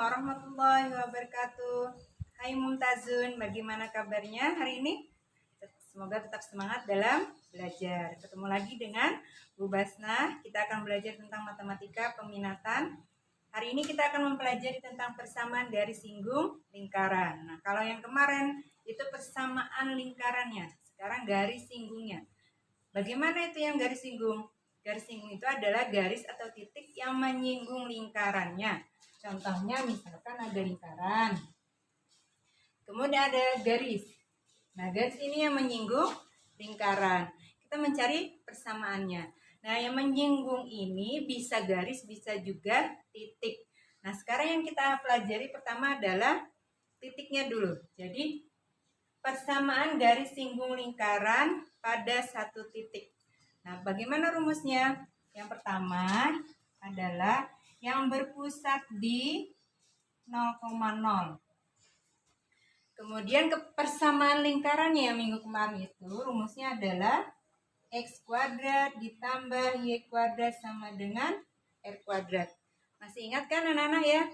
warahmatullahi wabarakatuh. Hai Mumtazun, bagaimana kabarnya hari ini? Semoga tetap semangat dalam belajar. Ketemu lagi dengan Bu Basna. Kita akan belajar tentang matematika peminatan. Hari ini kita akan mempelajari tentang persamaan garis singgung lingkaran. Nah, kalau yang kemarin itu persamaan lingkarannya, sekarang garis singgungnya. Bagaimana itu yang garis singgung? Garis singgung itu adalah garis atau titik yang menyinggung lingkarannya. Contohnya misalkan ada lingkaran, kemudian ada garis. Nah, garis ini yang menyinggung lingkaran. Kita mencari persamaannya. Nah, yang menyinggung ini bisa garis, bisa juga titik. Nah, sekarang yang kita pelajari pertama adalah titiknya dulu. Jadi, persamaan garis singgung lingkaran pada satu titik. Nah, bagaimana rumusnya? Yang pertama adalah yang berpusat di 0,0. Kemudian persamaan lingkarannya yang minggu kemarin itu rumusnya adalah X kuadrat ditambah Y kuadrat sama dengan R kuadrat. Masih ingat kan anak-anak ya?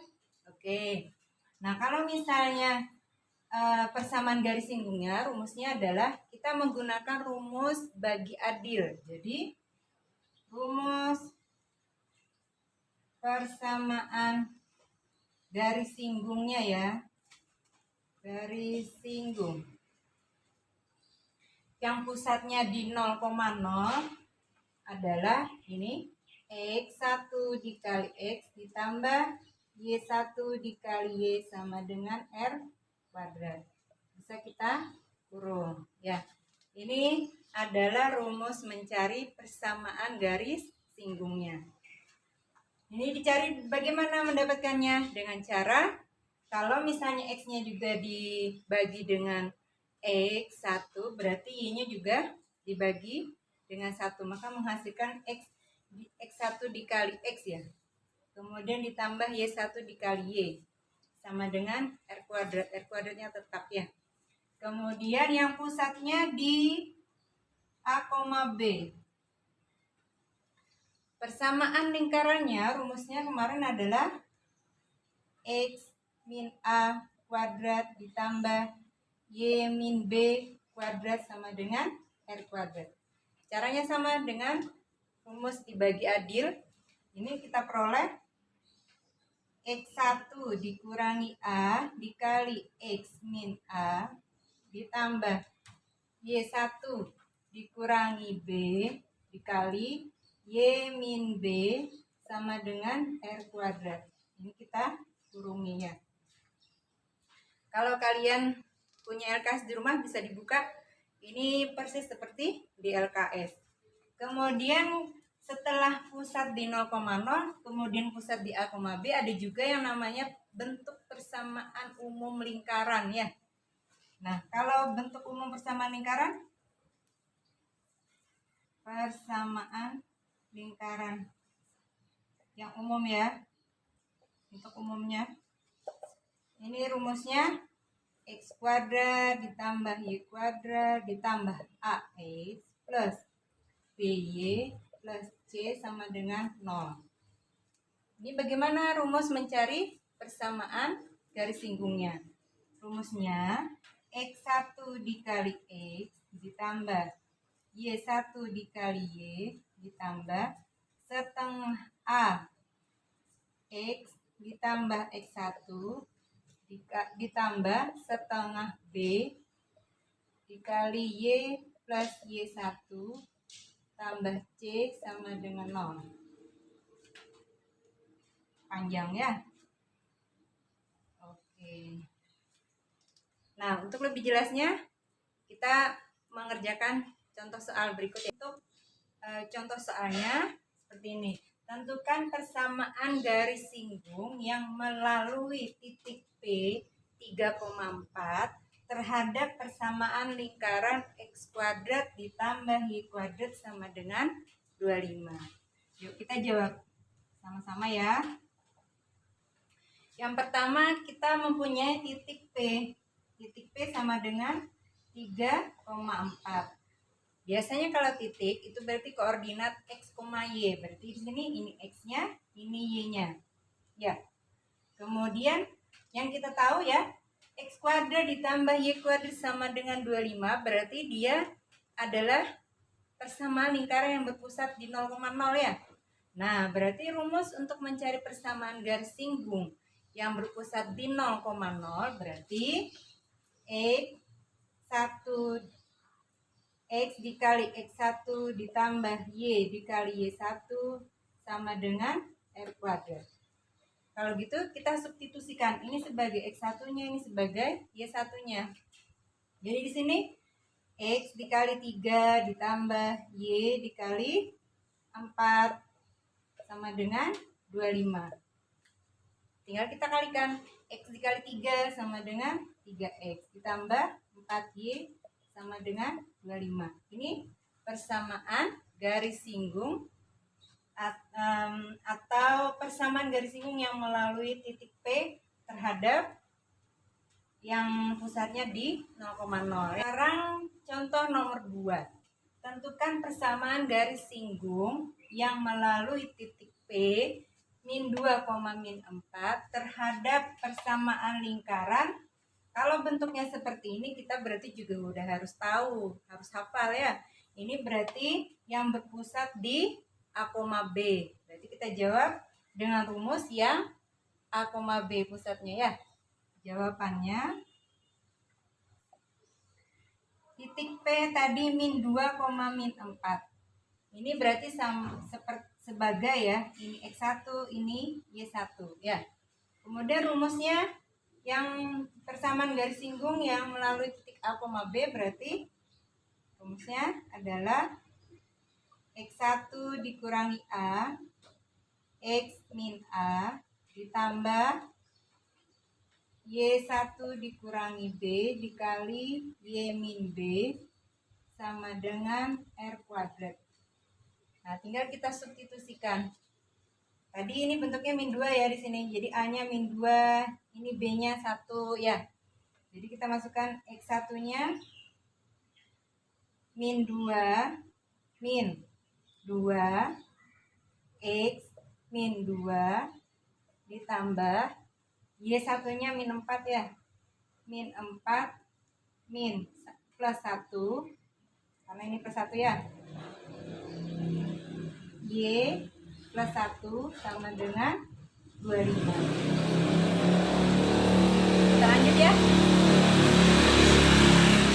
Oke. Nah, kalau misalnya persamaan garis singgungnya rumusnya adalah kita menggunakan rumus bagi adil. Jadi rumus persamaan garis singgungnya ya, garis singgung yang pusatnya di 0,0 adalah ini X1 dikali X ditambah Y1 dikali Y sama dengan R kuadrat. Bisa kita kurung ya. Ini adalah rumus mencari persamaan garis singgungnya. Ini dicari bagaimana mendapatkannya? Dengan cara kalau misalnya X-nya juga dibagi dengan X1, berarti Y-nya juga dibagi dengan 1, maka menghasilkan X1 dikali X ya. Kemudian ditambah Y1 dikali Y sama dengan R kuadrat. R kuadratnya tetap ya. Kemudian yang pusatnya di A, B. Persamaan lingkarannya rumusnya kemarin adalah X min A kuadrat ditambah Y min B kuadrat sama dengan R kuadrat. Caranya sama dengan rumus dibagi adil. Ini kita peroleh X1 dikurangi A dikali X min A ditambah Y1 dikurangi B dikali Y min B sama dengan R kuadrat. Ini kita kurungi ya. Kalau kalian punya LKS di rumah bisa dibuka. Ini persis seperti di LKS. Kemudian setelah pusat di 0,0, kemudian pusat di A, B, ada juga yang namanya bentuk persamaan umum lingkaran ya. Nah, kalau bentuk umum persamaan lingkaran, persamaan lingkaran yang umum ya, untuk umumnya ini rumusnya X kuadrat ditambah Y kuadrat ditambah AX plus BY plus C sama dengan 0. Ini bagaimana rumus mencari persamaan garis singgungnya? Rumusnya X1 dikali X ditambah Y1 dikali Y ditambah setengah A X ditambah X1 ditambah setengah B dikali Y plus Y1 tambah C sama dengan 0. Panjang ya. Oke. Nah, untuk lebih jelasnya kita mengerjakan contoh soal berikut. Untuk contoh soalnya seperti ini. Tentukan persamaan garis singgung yang melalui titik P 3,4 terhadap persamaan lingkaran X kuadrat ditambah Y kuadrat sama dengan 25. Yuk kita jawab sama-sama ya. Yang pertama kita mempunyai titik P. Titik P sama dengan 3,4. Biasanya kalau titik itu berarti koordinat X, Y. Berarti di sini ini X-nya, ini Y-nya. Ya. Kemudian yang kita tahu ya, X kuadrat ditambah Y kuadrat sama dengan 25, berarti dia adalah persamaan lingkaran yang berpusat di 0,0 ya. Nah, berarti rumus untuk mencari persamaan garis singgung yang berpusat di 0,0 berarti X dikali X1 ditambah Y dikali Y1 sama dengan R kuadrat. Kalau gitu kita substitusikan ini sebagai X1-nya, ini sebagai Y1-nya. Jadi di sini X dikali 3 ditambah Y dikali 4 sama dengan 25. Tinggal kita kalikan. X dikali 3 sama dengan 3X ditambah 4Y sama dengan 25. Ini persamaan garis singgung atau persamaan garis singgung yang melalui titik P terhadap yang pusatnya di 0,0. Sekarang contoh nomor 2. Tentukan persamaan garis singgung yang melalui titik P min 2, min 4 terhadap persamaan lingkaran. Kalau bentuknya seperti ini kita berarti juga udah harus tahu, harus hafal ya. Ini berarti yang berpusat di A, B. Berarti kita jawab dengan rumus yang A, B pusatnya ya. Jawabannya titik P tadi min 2, min 4. Ini berarti sebagai ya, ini X1, ini Y1 ya. Kemudian rumusnya yang persamaan garis singgung yang melalui titik A, B berarti rumusnya adalah X1 dikurangi A X min A ditambah Y1 dikurangi B dikali Y min B sama dengan R kuadrat. Nah, tinggal kita substitusikan. Tadi ini bentuknya min 2 ya di sini. Jadi A-nya min 2, ini B-nya 1 ya. Jadi kita masukkan X1-nya min 2 X min 2 ditambah Y1-nya min 4 ya. Min 4 min plus 1 karena ini plus 1 ya. Y plus 1 sama dengan 25. Kita lanjut ya.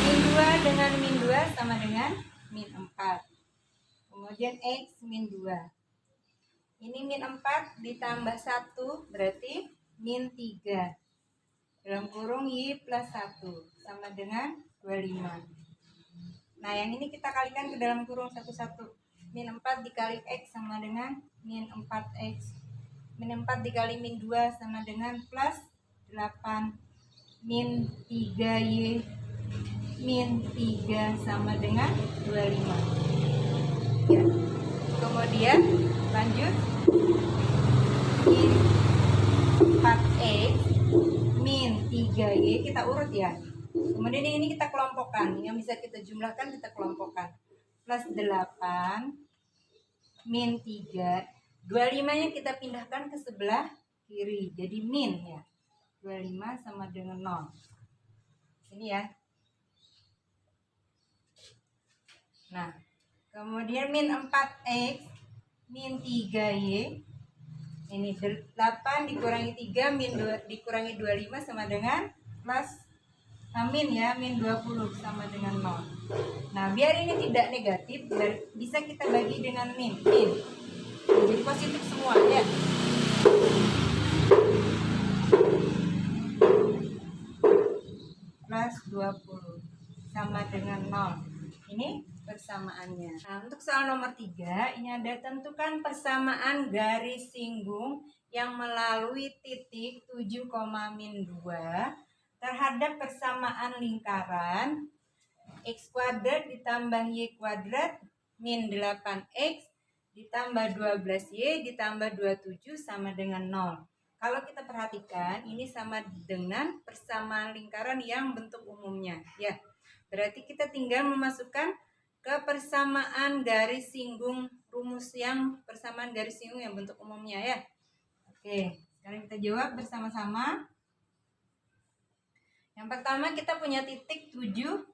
Min 2 dengan min 2 sama dengan min 4. Kemudian X min 2. Ini min 4 ditambah 1 berarti min 3. Dalam kurung Y plus 1 sama dengan 25. Nah, yang ini kita kalikan ke dalam kurung satu-satu. Min 4 dikali X sama dengan min 4X. Min 4 dikali min 2 sama dengan plus 8. Min 3Y min 3 sama dengan 25 ya. Kemudian lanjut min 4X min 3Y kita urut ya. Kemudian ini kita kelompokkan, yang bisa kita jumlahkan kita kelompokkan. Plus 8 min 3, 25-nya kita pindahkan ke sebelah kiri, jadi min ya. 25 sama dengan 0. Ini ya. Nah, kemudian min 4X min 3Y. Ini 8 dikurangi 3 min 2 dikurangi 25 sama dengan plus min ya, min 20 sama dengan 0. Nah, biar ini tidak negatif, bisa kita bagi dengan min. Jadi positif semua ya. Plus 20 sama dengan 0. Ini persamaannya. Nah, untuk soal nomor 3, ini ada tentukan persamaan garis singgung yang melalui titik 7, min 2 terhadap persamaan lingkaran X kuadrat ditambah Y kuadrat min 8X ditambah 12Y ditambah 27 sama dengan 0. Kalau kita perhatikan, ini sama dengan persamaan lingkaran yang bentuk umumnya ya. Berarti kita tinggal memasukkan ke persamaan garis singgung, rumus yang persamaan garis singgung yang bentuk umumnya ya. Oke, Sekarang kita jawab bersama-sama. Yang pertama kita punya titik 7,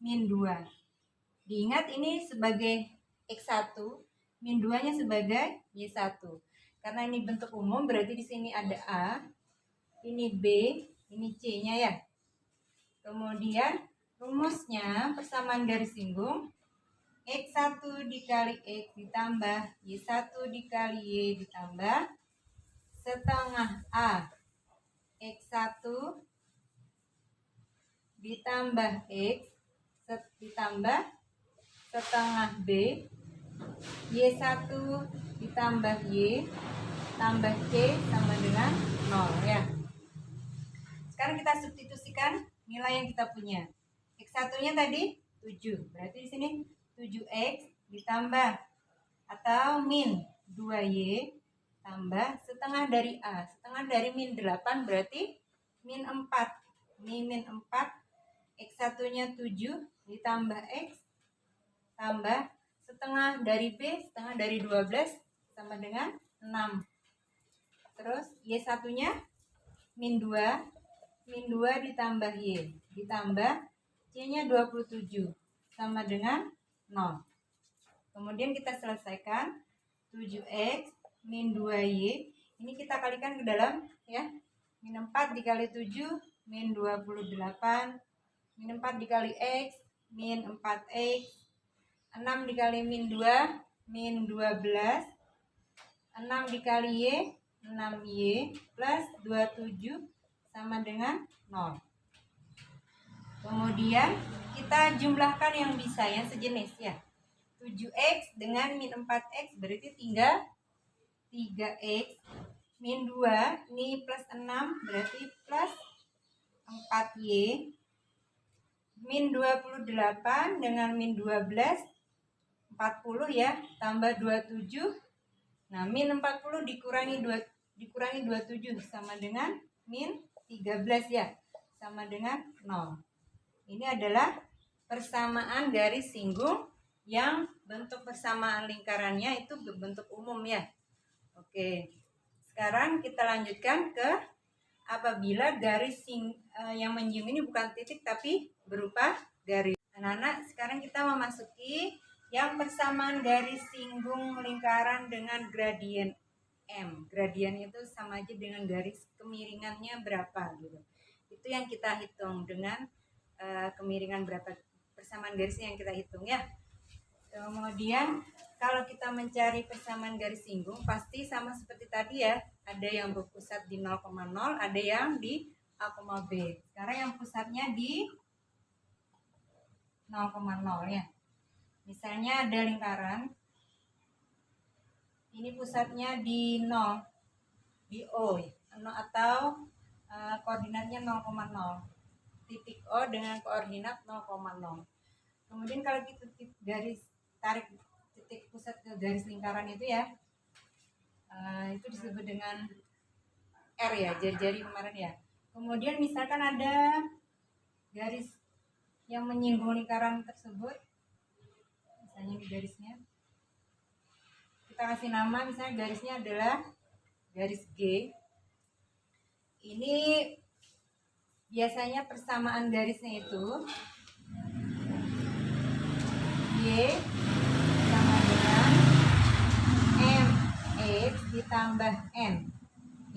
min 2. Diingat ini sebagai X1, min 2-nya sebagai Y1. Karena ini bentuk umum berarti di sini ada A, ini B, ini C-nya ya. Kemudian rumusnya persamaan garis singgung X1 dikali X ditambah Y1 dikali Y ditambah setengah A X1 ditambah X ditambah setengah B Y1 ditambah Y tambah C sama dengan 0 ya. Sekarang kita substitusikan nilai yang kita punya. X1-nya tadi 7. Berarti di sini 7X ditambah atau min 2Y tambah setengah dari A. Setengah dari min 8 berarti min 4. Ini min 4. X1-nya 7 ditambah X tambah setengah dari B, setengah dari 12 sama dengan 6. Terus Y1-nya min 2. Min 2 ditambah Y ditambah C-nya 27 sama dengan 0. Kemudian kita selesaikan 7X min 2Y. Ini kita kalikan ke dalam ya. Min 4 dikali 7 min 28. Min 4 dikali X min 4X. 6 dikali min 2 min 12. 6 dikali Y 6Y plus 27 sama dengan 0. Kemudian kita jumlahkan yang bisa yang sejenis ya. 7X dengan min 4X berarti tinggal 3X min 2 ini plus 6 berarti plus 4Y min 28 dengan min 12 40 ya tambah 27. Nah min 40 dikurangi 27 sama dengan min 13 ya sama dengan 0. Ini adalah persamaan garis singgung yang bentuk persamaan lingkarannya itu berbentuk umum ya. Oke, sekarang kita lanjutkan ke apabila garis yang menyinggung ini bukan titik tapi berupa garis. Anak-anak, sekarang kita memasuki yang persamaan garis singgung lingkaran dengan gradien M. Gradien itu sama aja dengan garis kemiringannya berapa gitu. Itu yang kita hitung dengan kemiringan berapa, persamaan garisnya yang kita hitung ya. Kemudian kalau kita mencari persamaan garis singgung pasti sama seperti tadi ya, ada yang berpusat di 0,0, ada yang di A, B. Sekarang yang pusatnya di 0,0 ya. Misalnya ada lingkaran, ini pusatnya di 0, di O atau koordinatnya 0,0. Titik O dengan koordinat 0,0. Kemudian kalau kita garis tarik titik pusat ke garis lingkaran itu ya, itu disebut dengan R ya, jari-jari kemarin ya. Kemudian misalkan ada garis yang menyinggung lingkaran tersebut, misalnya di garisnya kita kasih nama, misalnya garisnya adalah garis G. Ini biasanya persamaan garisnya itu Y sama dengan MX ditambah N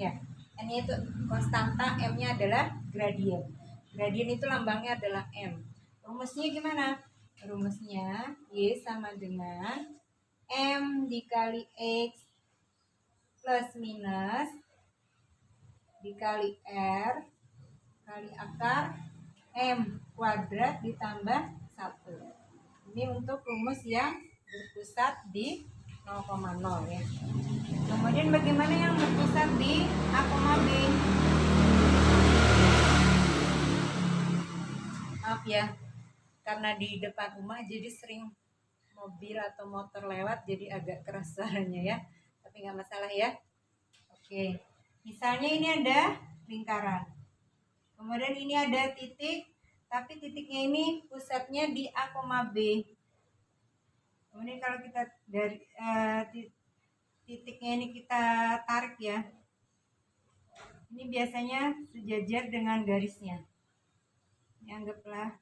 ya. N itu konstanta, M-nya adalah gradien. Gradien itu lambangnya adalah M. Rumusnya gimana? Rumusnya Y sama dengan M dikali X plus minus dikali R kali akar M kuadrat ditambah 1. Ini untuk rumus yang berpusat di 0,0 ya. Kemudian bagaimana yang berpusat di A, B? Maaf ya, karena di depan rumah jadi sering mobil atau motor lewat jadi agak keras suaranya ya. Tapi nggak masalah ya. Oke, misalnya ini ada lingkaran. Kemudian ini ada titik, tapi titiknya ini pusatnya di A, B. Kemudian kalau kita dari titiknya ini kita tarik ya. Ini biasanya sejajar dengan garisnya. Ini anggaplah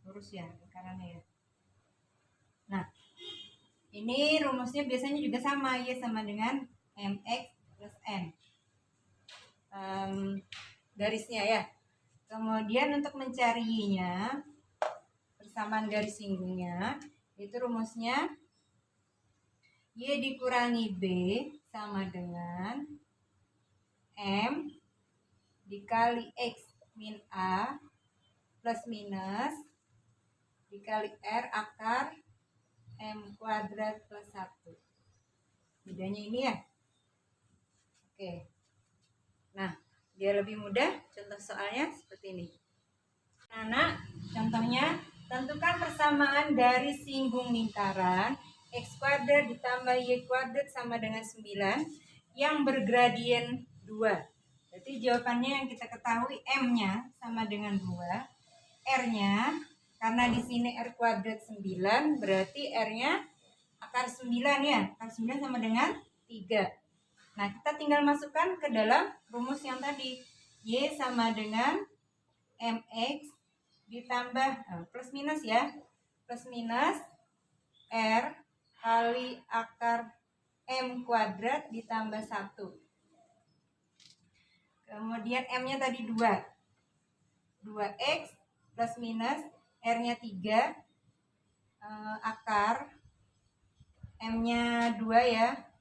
lurus ya lingkarannya ya. Nah, ini rumusnya biasanya juga sama, Y sama dengan mx plus n. Garisnya ya. Kemudian untuk mencarinya persamaan garis singgungnya, itu rumusnya Y dikurangi B sama dengan M dikali X min A plus minus dikali R akar M kuadrat plus 1. Bedanya ini ya. Oke. Nah, biar lebih mudah, contoh soalnya seperti ini. Anak, contohnya, tentukan persamaan garis singgung lingkaran X kuadrat ditambah Y kuadrat sama dengan 9 yang bergradien 2. Berarti jawabannya yang kita ketahui M-nya sama dengan 2, R-nya karena di sini R kuadrat 9, berarti R-nya akar 9 ya. Akar 9 sama dengan 3. Nah, kita tinggal masukkan ke dalam rumus yang tadi. Y sama dengan MX ditambah plus minus ya. Plus minus R kali akar M kuadrat ditambah 1. Kemudian M-nya tadi 2. 2X plus minus R-nya 3. Akar M-nya 2 ya.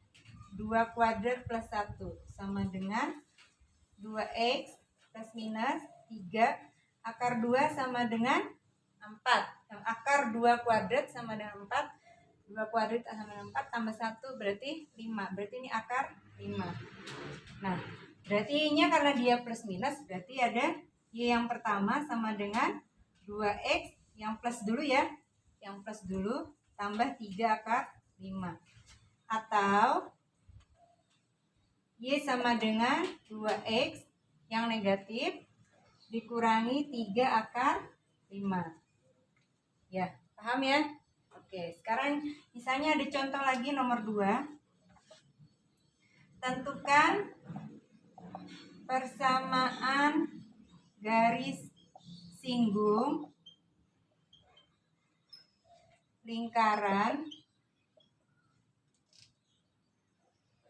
2 kuadrat plus 1 sama dengan 2X plus minus 3. Akar 2 sama dengan 4. Akar 2 kuadrat sama dengan 4. 2 kuadrat sama dengan 4 tambah 1 berarti 5. Berarti ini akar 5. Nah, berarti Y-nya karena dia plus minus, berarti ada Y yang pertama sama dengan 2X yang plus dulu ya. Yang plus dulu tambah 3 akar 5. Atau Y sama dengan 2X yang negatif dikurangi 3 akar 5. Ya, paham ya? Oke, sekarang misalnya ada contoh lagi nomor 2. Tentukan persamaan garis singgung lingkaran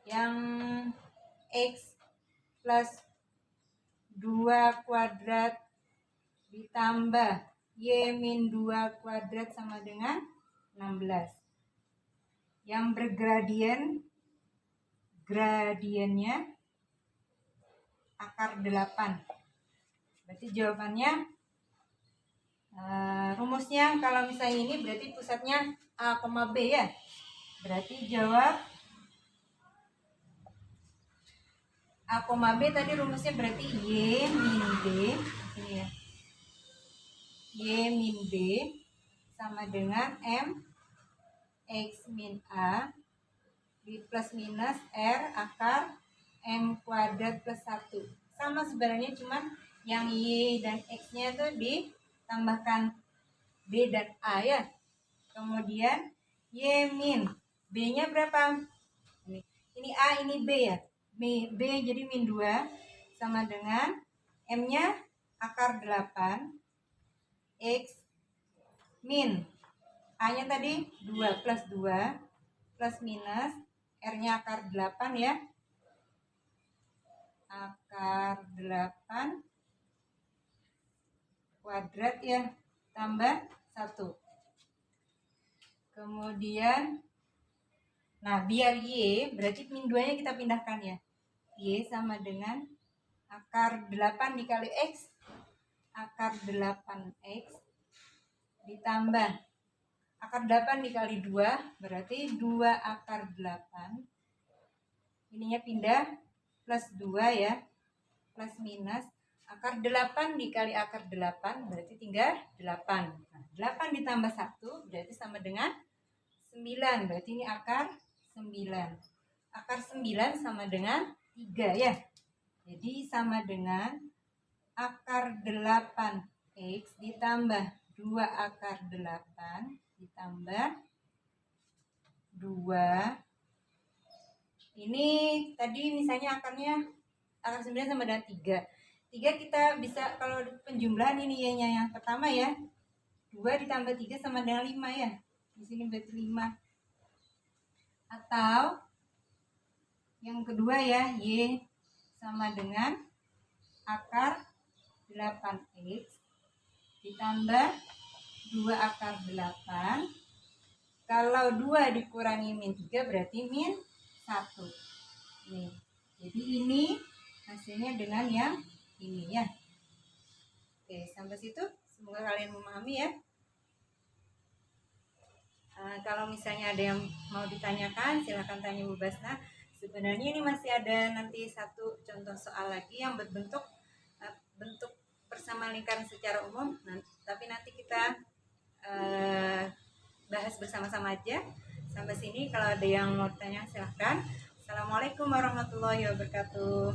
yang X plus 2 kuadrat ditambah Y min 2 kuadrat sama dengan 16. Yang bergradien, gradiennya akar 8. Berarti jawabannya rumusnya kalau misalnya ini berarti pusatnya A, B ya. Berarti jawab A, B tadi rumusnya berarti Y min B. Ini ya. Y min B sama dengan M X min A di plus minus R akar M kuadrat plus 1. Sama sebenarnya, cuman yang Y dan X-nya itu ditambahkan B dan A ya. Kemudian Y min B-nya berapa? Ini A, ini B ya. B jadi min 2 sama dengan M-nya akar 8 X min A-nya tadi 2 plus 2 plus minus R-nya akar 8 ya. Akar 8 kuadrat ya tambah 1. Kemudian nah, biar Y berarti min 2-nya kita pindahkan ya. Y sama dengan akar 8 dikali X. Akar 8X ditambah akar 8 dikali 2 berarti 2 akar 8. Ininya pindah plus 2 ya. Plus minus akar 8 dikali akar 8 berarti tinggal 8. Nah, 8 ditambah 1 berarti sama dengan 9. Berarti ini akar 9. Akar 9 sama dengan 3 ya. Jadi sama dengan akar 8X ditambah 2 akar 8 ditambah 2. Ini tadi misalnya akarnya akar 9 sama dengan 3. 3 kita bisa kalau penjumlahan ini ya yang pertama ya. 2 ditambah 3 sama dengan 5 ya. Di sini berarti 5. Atau yang kedua ya, Y sama dengan akar 8X ditambah 2 akar 8. Kalau 2 dikurangi min 3 berarti min 1. Nih. Jadi ini hasilnya dengan yang ini ya. Oke, sampai situ semoga kalian memahami ya. Kalau misalnya ada yang mau ditanyakan silahkan tanya Bu Basna. Sebenarnya ini masih ada nanti satu contoh soal lagi yang berbentuk bentuk persamaan lingkaran secara umum. Tapi nanti kita bahas bersama-sama aja. Sampai sini kalau ada yang mau tanya silahkan. Assalamualaikum warahmatullahi wabarakatuh.